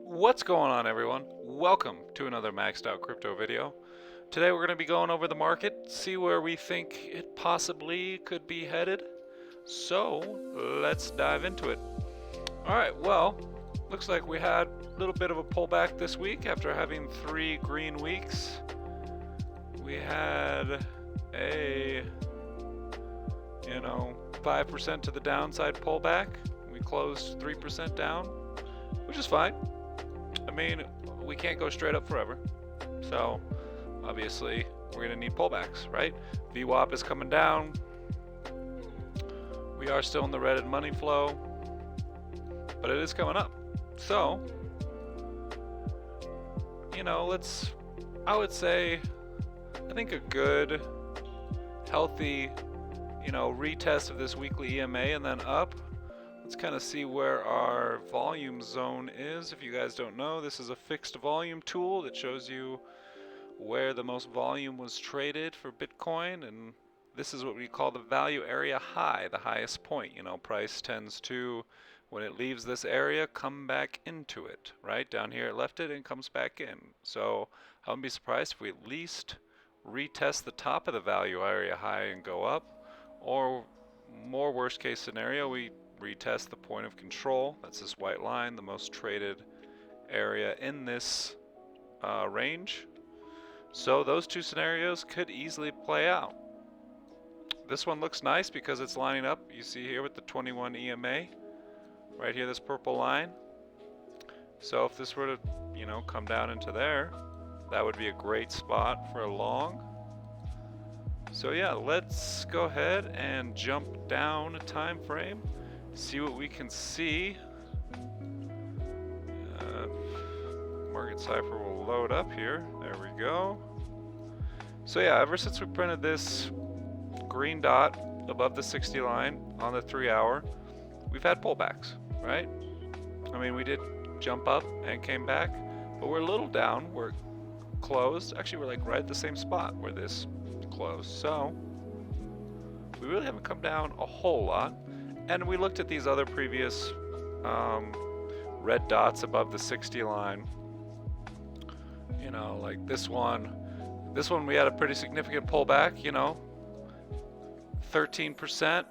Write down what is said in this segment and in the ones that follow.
What's going on, everyone? Welcome to another Maxed Out Crypto video. Today we're going to be going over the market, see where we think it possibly could be headed. So let's dive into it. Alright, well, looks like we had a little bit of a pullback this week after having 3 green weeks. We had a 5% to the downside pullback. We closed 3% down, which is fine. I mean, we can't go straight up forever. So, obviously, we're going to need pullbacks, right? VWAP is coming down. We are still in the red in money flow, but it is coming up. So, I would say, I think a good, healthy, retest of this weekly EMA and then up. Let's kind of see where our volume zone is. If you guys don't know, this is a fixed volume tool that shows you where the most volume was traded for Bitcoin, and this is what we call the value area high, the highest point. Price tends to, when it leaves this area, come back into it, right? Down here it left it and comes back in. So I wouldn't be surprised if we at least retest the top of the value area high and go up, or more worst case scenario, we retest the point of control. That's this white line, the most traded area in this range. So those two scenarios could easily play out. This one looks nice because it's lining up, you see here with the 21 EMA right here, this purple line. So if this were to come down into there, that would be a great spot for a long. So yeah, let's go ahead and jump down a time frame, see what we can see. Market Cipher will load up here. There we go. So yeah, ever since we printed this green dot above the 60 line on the 3 hour, we've had pullbacks, right? I mean, we did jump up and came back, but we're a little down. We're closed. Actually, we're like right at the same spot where this closed. So we really haven't come down a whole lot. And we looked at these other previous red dots above the 60 line. Like this one. This one we had a pretty significant pullback, 13%.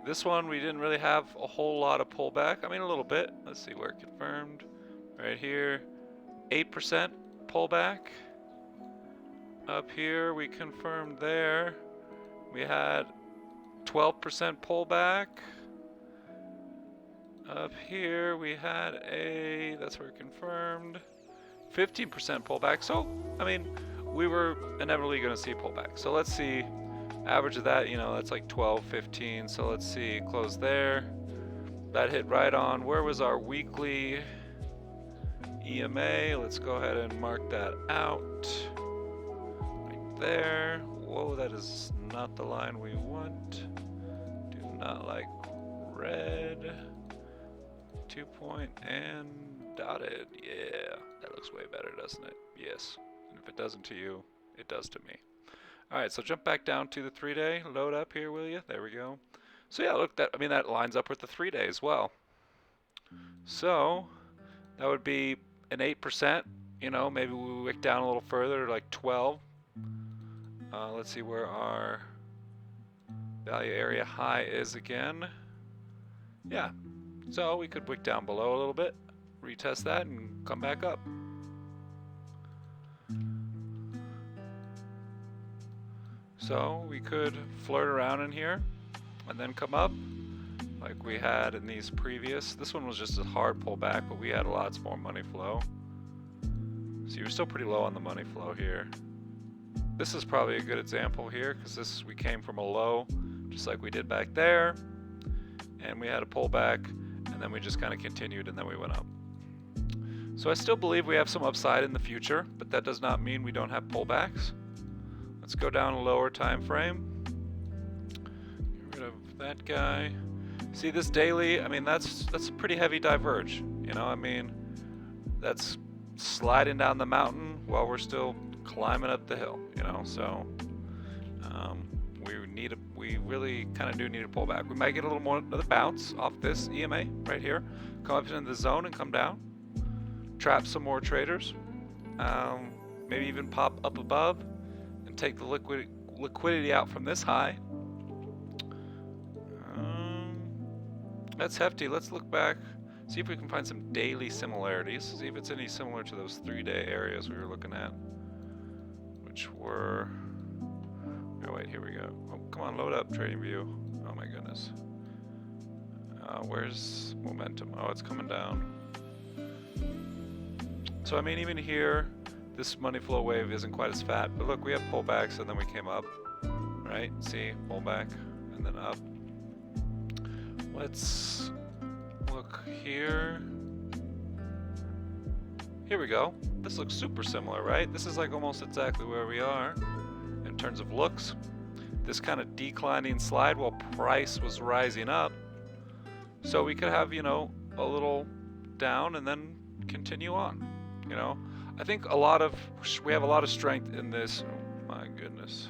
This one we didn't really have a whole lot of pullback. I mean, a little bit. Let's see where it confirmed. Right here, 8% pullback. Up here we confirmed there. We had 12% pullback. Up here we had that's where it confirmed, 15% pullback. So, I mean, we were inevitably going to see pullback. So let's see, average of that, that's like 12, 15. So let's see, close there. That hit right on. Where was our weekly EMA? Let's go ahead and mark that out. Right there. Whoa, that is not the line we want. Do not like red. 2 point and dotted. Yeah, that looks way better, doesn't it? Yes. And if it doesn't to you, it does to me. Alright, so jump back down to the 3-day. Load up here, will you? There we go. So yeah, look, that lines up with the 3-day as well. So that would be an 8%. Maybe we wick down a little further, like 12. Let's see where our value area high is again. Yeah, so we could wick down below a little bit, retest that, and come back up. So we could flirt around in here and then come up like we had in these previous. This one was just a hard pullback, but we had lots more money flow. So you're still pretty low on the money flow here. This is probably a good example here because we came from a low, just like we did back there, and we had a pullback, and then we just kind of continued, and then we went up. So I still believe we have some upside in the future, but that does not mean we don't have pullbacks. Let's go down a lower time frame. Get rid of that guy. See this daily? I mean, that's a pretty heavy diverge. I mean, that's sliding down the mountain while we're still climbing up the hill. So we we really kind of do need a pullback. We might get a little more another bounce off this EMA right here, come up into the zone and come down, trap some more traders, maybe even pop up above and take the liquidity out from this high. That's hefty. Let's look back, see if we can find some daily similarities, see if it's any similar to those 3-day areas we were looking at, which were, oh wait, here we go. Oh, come on, load up trading view. Oh my goodness. Where's momentum? Oh, it's coming down. So I mean, even here, this money flow wave isn't quite as fat, but look, we have pullbacks and then we came up, right? See, pullback and then up. Let's look here. Here we go. This looks super similar, right? This is like almost exactly where we are in terms of looks. This kind of declining slide while price was rising up. So we could have, you know, a little down and then continue on, you know. I think we have a lot of strength in this. Oh my goodness.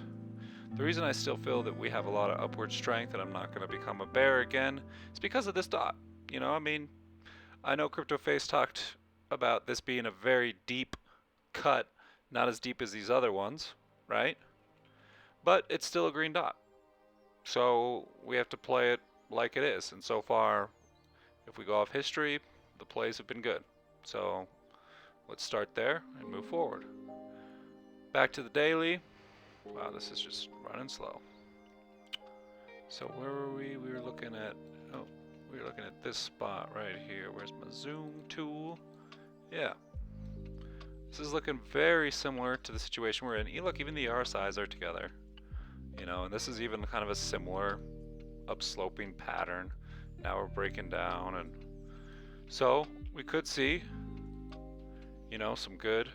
The reason I still feel that we have a lot of upward strength and I'm not going to become a bear again is because of this dot. You know, I mean, I know CryptoFace talked about this being a very deep cut, not as deep as these other ones, right? But it's still a green dot. So we have to play it like it is. And so far, if we go off history, the plays have been good. So let's start there and move forward. Back to the daily. Wow, this is just running slow. So where were we? We were looking at, oh, we were looking at this spot right here. Where's my zoom tool? Yeah. This is looking very similar to the situation we're in. Look, even the RSIs are together. You know, and this is even kind of a similar upsloping pattern. Now we're breaking down, and so we could see, you know, a good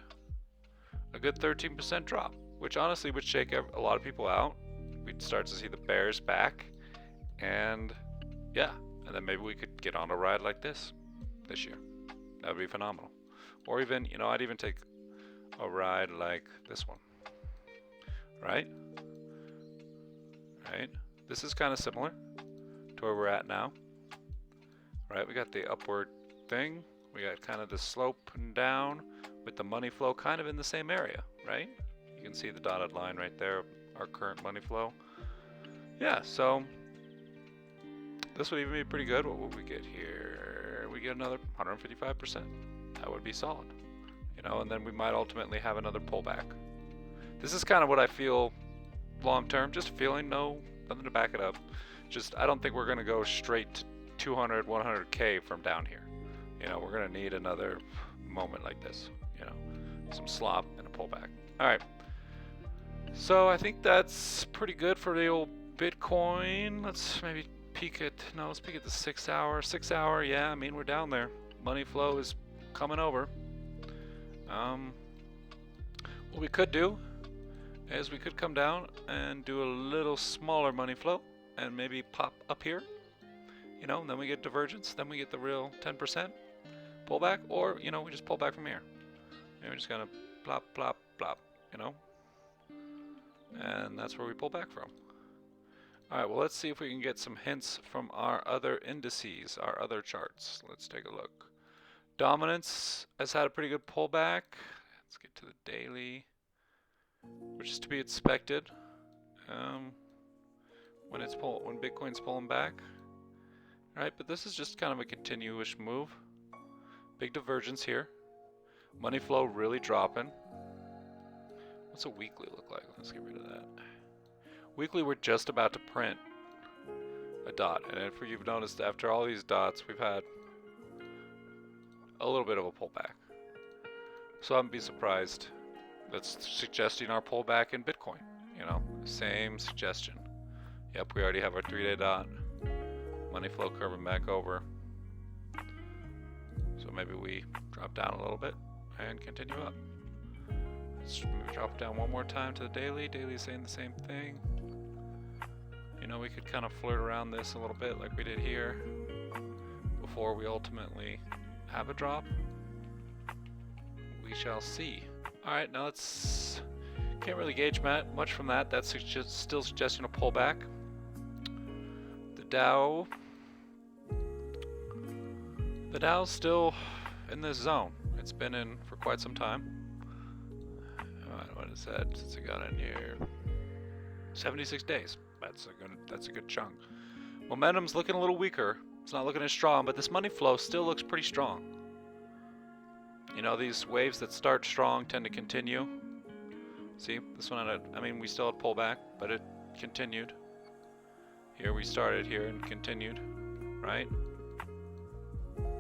13% drop, which honestly would shake a lot of people out. We'd start to see the bears back, and yeah, and then maybe we could get on a ride like this year. That would be phenomenal. Or even, you know, I'd even take a ride like this one, right? Right? This is kind of similar to where we're at now, right? We got the upward thing. We got kind of the slope and down with the money flow kind of in the same area, right? You can see the dotted line right there, our current money flow. Yeah, so this would even be pretty good. What would we get here? We get another 155%. That would be solid, you know, and then we might ultimately have another pullback. This is kind of what I feel long term, just feeling, nothing to back it up. Just, I don't think we're going to go straight to 200, 100K from down here. You know, we're going to need another moment like this, you know, some slop and a pullback. All right. So I think that's pretty good for the old Bitcoin. Let's maybe peek at the 6 hour. 6 hour, yeah, I mean, we're down there. Money flow is coming over. What we could do is we could come down and do a little smaller money flow and maybe pop up here, you know, and then we get divergence, then we get the real 10% pullback, or, you know, we just pull back from here. And we're just gonna plop, plop, plop, you know, and that's where we pull back from. All right, well, let's see if we can get some hints from our other indices, our other charts. Let's take a look. Dominance has had a pretty good pullback. Let's get to the daily, which is to be expected when Bitcoin's pulling back. All right, but this is just kind of a continuous move. Big divergence here. Money flow really dropping. What's a weekly look like? Let's get rid of that. Weekly, we're just about to print a dot, and if you've noticed, after all these dots, we've had a little bit of a pullback. So I'm be surprised. That's suggesting our pullback in Bitcoin. You know, same suggestion. Yep, we already have our 3-day dot. Money flow curving back over. So maybe we drop down a little bit and continue up. Let's maybe drop down one more time to the daily. Daily is saying the same thing. You know, we could kind of flirt around this a little bit like we did here before we ultimately have a drop. We shall see. All right, now let's Can't really gauge much from that. That's still suggesting a pullback. The Dow's still in this zone. It's been in for quite some time. What is that? Since it got in here, 76 days. That's a good chunk. Momentum's looking a little weaker. It's not looking as strong, but this money flow still looks pretty strong. You know, these waves that start strong tend to continue. See, this one I mean, we still had pullback, but it continued. Here we started here and continued, right?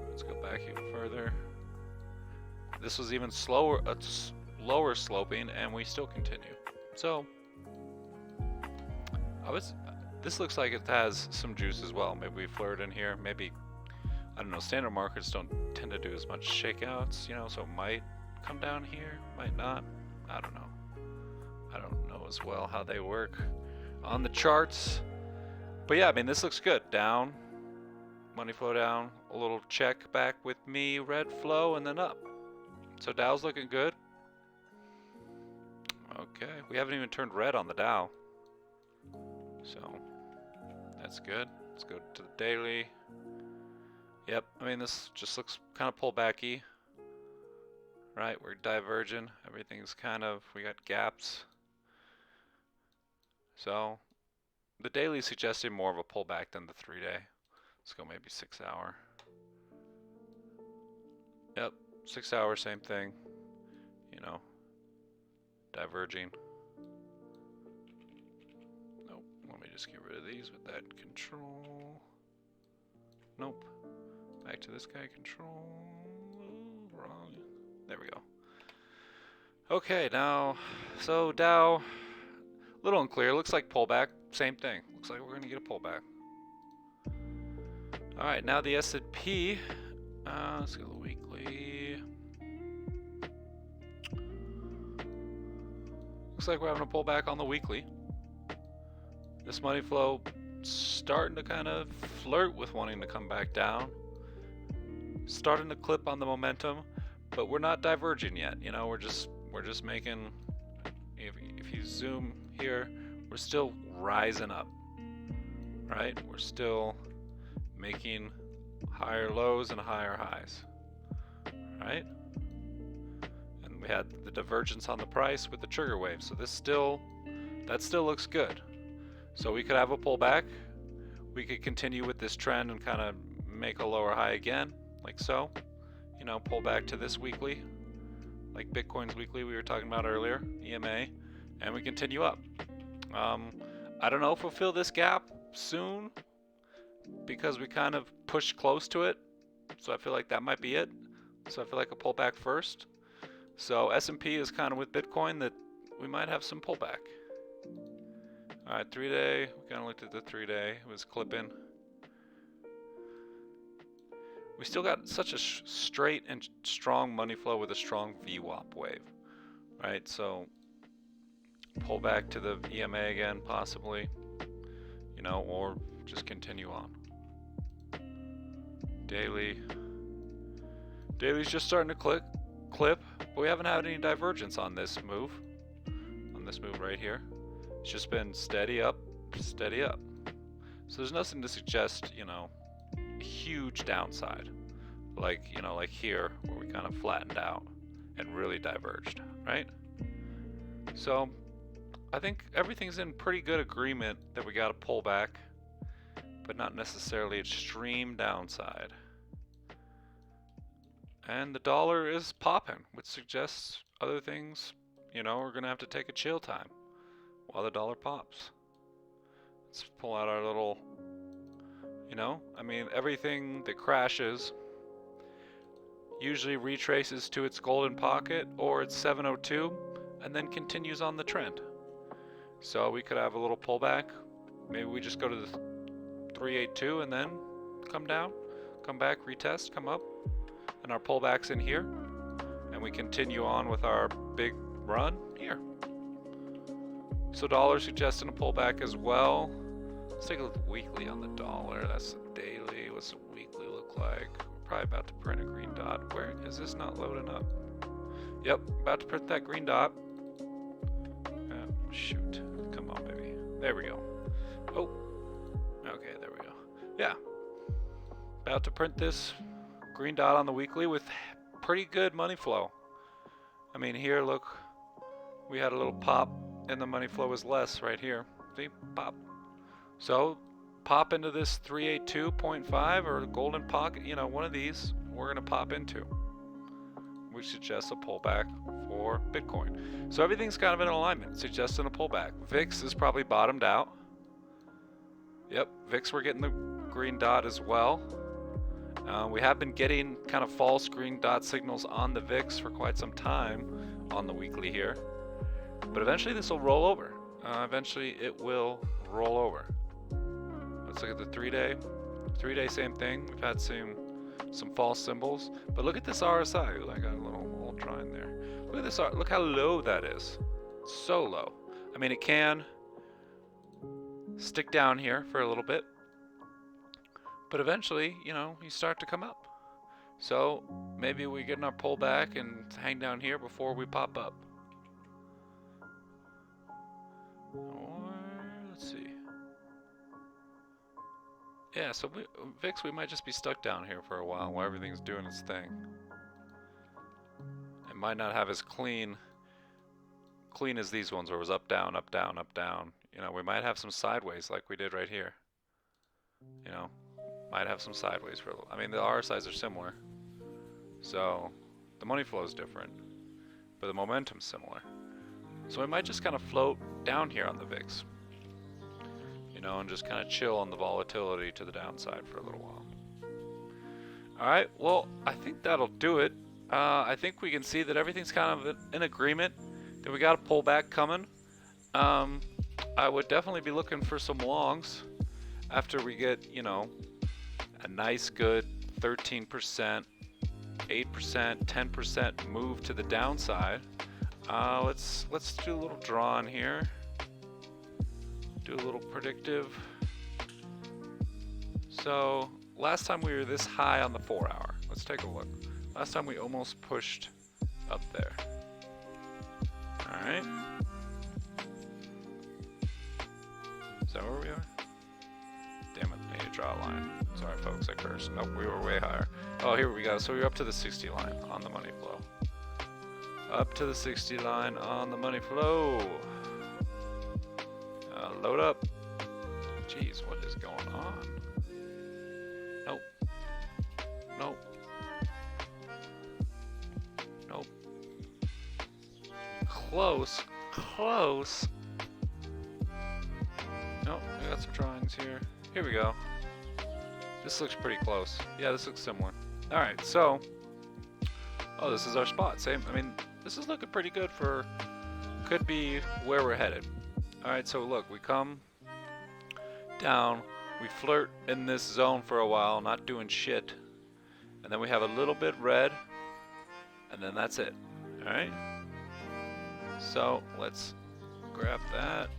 Let's go back even further. This was even slower, lower sloping, and we still continue. So, this looks like it has some juice as well. Maybe we flirt in here. Maybe, I don't know, standard markets don't tend to do as much shakeouts, you know, so it might come down here, might not. I don't know. I don't know as well how they work on the charts. But yeah, I mean, this looks good. Down, money flow down, a little check back with me, red flow, and then up. So Dow's looking good. Okay, we haven't even turned red on the Dow. So that's good. Let's go to the daily. Yep, I mean, this just looks kind of pullbacky. Right, we're diverging. Everything's kind of, we got gaps. So the daily is suggesting more of a pullback than the 3-day. Let's go maybe 6 hour. Yep, 6 hour, same thing. You know, diverging. Nope, let me just get rid of these with that control. Nope, back to this guy, control. Ooh, wrong. There we go. Okay, now, so Dow, a little unclear. Looks like pullback. Same thing. Looks like we're going to get a pullback. All right, now the S&P. Let's go to the weekly. Looks like we're having a pullback on the weekly. This money flow starting to kind of flirt with wanting to come back down. Starting to clip on the momentum, but we're not diverging yet. You know, we're just making. If you zoom here, we're still rising up, right? We're still making higher lows and higher highs, right? And we had the divergence on the price with the trigger wave, so that still looks good. So we could have a pullback. We could continue with this trend and kind of make a lower high again, like so. You know, pull back to this weekly, like Bitcoin's weekly we were talking about earlier, EMA, and we continue up. I don't know if we'll fill this gap soon because we kind of pushed close to it. So I feel like that might be it. So I feel like a pullback first. So S&P is kind of with Bitcoin that we might have some pullback. All right, 3-day. We kind of looked at the 3-day. It was clipping. We still got such a straight and strong money flow with a strong VWAP wave, right? So pull back to the EMA again, possibly, you know, or just continue on. Daily. Daily's just starting to clip, but we haven't had any divergence on this move. On this move right here. It's just been steady up, steady up. So there's nothing to suggest, you know, a huge downside. Like, you know, like here, where we kind of flattened out and really diverged, right? So I think everything's in pretty good agreement that we got to pull back, but not necessarily extreme downside. And the dollar is popping, which suggests other things, you know, we're going to have to take a chill time while the dollar pops. Let's pull out our little, you know, I mean, everything that crashes usually retraces to its golden pocket or its 702 and then continues on the trend. So we could have a little pullback. Maybe we just go to the 382 and then come down, come back, retest, come up, and our pullback's in here, and we continue on with our big run here. So dollar suggesting a pullback as well. Let's take a look weekly on the dollar. That's the daily. What's the weekly look like? We're probably about to print a green dot. Where is this not loading up? Yep, about to print that green dot. shoot. Come on, baby. There we go. Oh. Okay, there we go. Yeah. About to print this green dot on the weekly with pretty good money flow. I mean, here, look. We had a little pop, and the money flow was less right here. See? Pop. So, pop into this 382.5 or golden pocket, you know, one of these we're going to pop into, which suggests a pullback for Bitcoin. So everything's kind of in alignment, suggesting a pullback. VIX is probably bottomed out. Yep, VIX, we're getting the green dot as well. We have been getting kind of false green dot signals on the VIX for quite some time on the weekly here. But eventually this will roll over. Eventually it will roll over. Let's look at the 3-day. 3-day, same thing. We've had some false symbols. But look at this RSI. I got a little drawing there. Look at this. Look how low that is. So low. I mean, it can stick down here for a little bit. But eventually, you know, you start to come up. So maybe we get in our pullback and hang down here before we pop up. Or, let's see. Yeah, so VIX, we might just be stuck down here for a while everything's doing its thing. It might not have as clean as these ones where it was up, down, up, down, up, down. You know, we might have some sideways like we did right here. You know, might have some sideways for a little. I mean, the RSIs are similar. So, the money flow is different. But the momentum's similar. So we might just kind of float down here on the VIX. You know, and just kind of chill on the volatility to the downside for a little while. Alright, well, I think that'll do it. I think we can see that everything's kind of in agreement. That we got a pullback coming. I would definitely be looking for some longs after we get, you know, a nice good 13%, 8%, 10% move to the downside. Let's do a little draw on here. Do a little predictive. So last time we were this high on the 4-hour. Let's take a look. Last time we almost pushed up there. Alright. Is that where we are? Damn it, I need to draw a line. Sorry folks, I cursed. Nope, we were way higher. Oh, here we go. So we're up to the 60 line on the money flow. Up to the 60 line on the money flow. Load up. Jeez, what is going on? Nope. Nope. Nope. Close. Close. Nope, we got some drawings here. Here we go. This looks pretty close. Yeah, this looks similar. Alright, so. Oh, this is our spot. Same. I mean, this is looking pretty good for. Could be where we're headed. Alright, so look, we come down, we flirt in this zone for a while, not doing shit, and then we have a little bit red, and then that's it. Alright? So, let's grab that,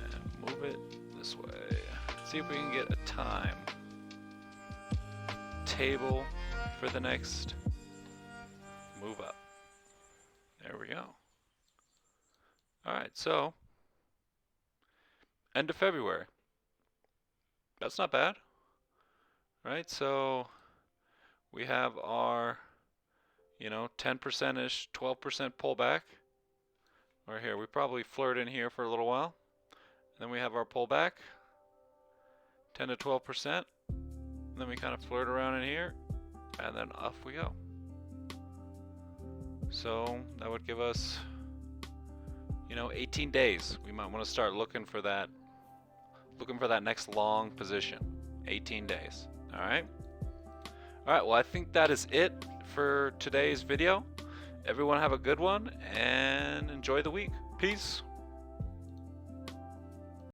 and move it this way. See if we can get a time table for the next move up. There we go. Alright, so end of February. That's not bad. Right, so we have our, you know, 10%-ish, 12% pullback. Right here, we probably flirt in here for a little while. Then we have our pullback, 10 to 12%. Then we kind of flirt around in here, and then off we go. So that would give us, you know, 18 days. We might want to start looking for that next long position. 18 days. Alright? Alright, well I think that is it for today's video. Everyone have a good one and enjoy the week. Peace.